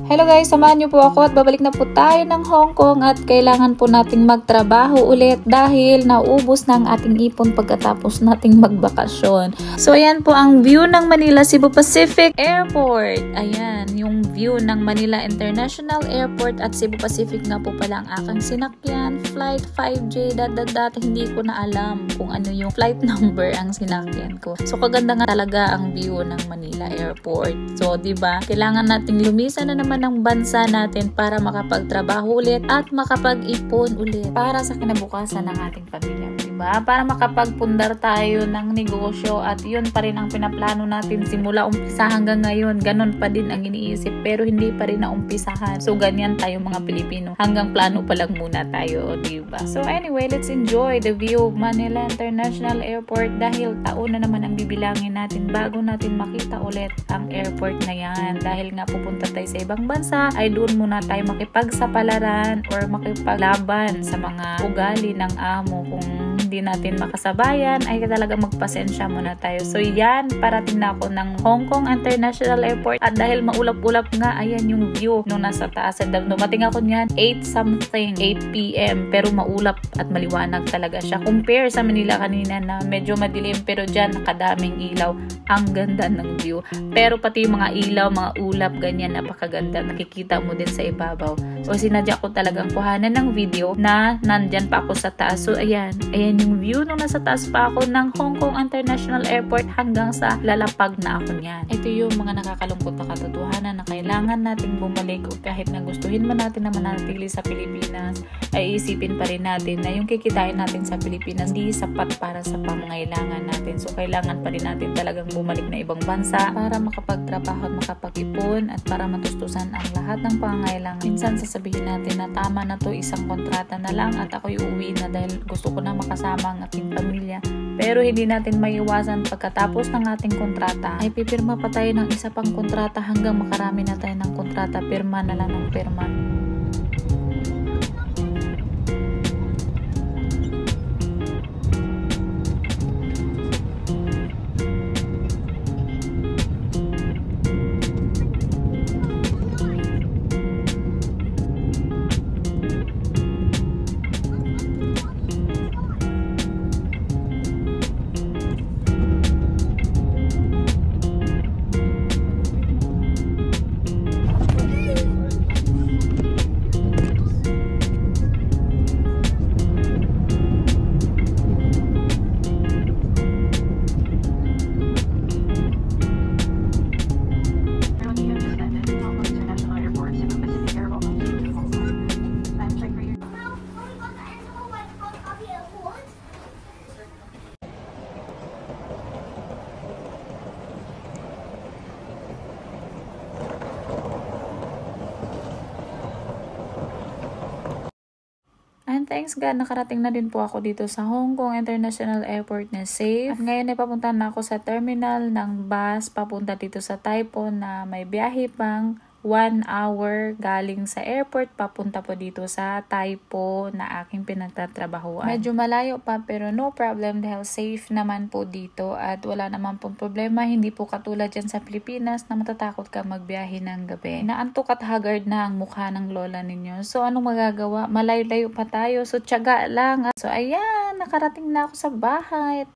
Hello guys, samahan niyo po ako at babalik na po tayo ng Hong Kong at kailangan po nating magtrabaho ulit dahil naubos na ang ating ipon pagkatapos nating magbakasyon. So ayan po ang view ng Manila Cebu Pacific Airport. Ayan, yung view ng Manila International Airport at Cebu Pacific nga po pala ang aking sinakyan. Flight 5J, hindi ko na alam kung ano yung flight number ang sinakyan ko. So kaganda nga talaga ang view ng Manila Airport. So 'di ba? Kailangan nating lumisan na naman ng bansa natin para makapagtrabaho ulit at makapag-ipon ulit para sa kinabukasan ng ating pamilya, diba? Para makapagpundar tayo ng negosyo at yun pa rin ang pinaplano natin simula umpisa hanggang ngayon. Ganon pa din ang iniisip pero hindi pa rin naumpisahan. So ganyan tayo mga Pilipino. Hanggang plano pa lang muna tayo, diba? So anyway, let's enjoy the view of Manila International Airport dahil taon na naman ang bibilangin natin bago natin makita ulit ang airport na yan. Dahil nga pupunta tayo sa ibang bansa, ay doon muna tayo makipagsapalaran or makipaglaban sa mga ugali ng amo. Kung hindi natin makasabayan, ay talaga magpasensya muna tayo. So yan, parating na ako ng Hong Kong International Airport at dahil maulap-ulap nga, ayan yung view nung nasa taas. At dumating ako niyan, 8 p.m. pero maulap at maliwanag talaga siya. Compare sa Manila kanina na medyo madilim pero dyan nakadaming ilaw. Ang ganda ng view. Pero pati yung mga ilaw, mga ulap, ganyan, napakaganda. Nakikita mo din sa ibabaw. So sinadya ko talagang kuhanan ng video na nandyan pa ako sa taas. So ayan yung view nung nasa taas pa ako ng Hong Kong International Airport hanggang sa lalapag na ako niyan. Ito yung mga nakakalungkot na katotohanan na kailangan nating bumalik o kahit na gustuhin man natin na manatili sa Pilipinas, ay isipin pa rin natin na yung kikitain natin sa Pilipinas hindi sapat para sa pangangailangan natin. So kailangan pa rin natin talagang bumalik na ibang bansa para makapagtrabaho at makapag-ipon at para matustusan ang lahat ng pangangailangan. Minsan sasabihin natin na tama na to, isang kontrata na lang at ako'y uuwi na dahil gusto ko na makasama ang ating pamilya. Pero hindi natin maiwasan pagkatapos ng ating kontrata ay pipirma pa tayo ng isa pang kontrata hanggang makarami na tayo ng kontrata, pirma na lang ng pirma. And thanks God, nakarating na din po ako dito sa Hong Kong International Airport na safe. At ngayon ay papunta na ako sa terminal ng bus papunta dito sa Tai Po na may biyahe pang 1 hour galing sa airport papunta po dito sa Tai Po na aking pinagtatrabahuan. Medyo malayo pa pero no problem dahil safe naman po dito at wala naman pong problema. Hindi po katulad dyan sa Pilipinas na matatakot ka magbiyahe ng gabi. Naantok at haggard na ang mukha ng lola ninyo. So anong magagawa? Malayo-layo pa tayo. So tiyaga lang. So ayan, nakarating na ako sa bahay.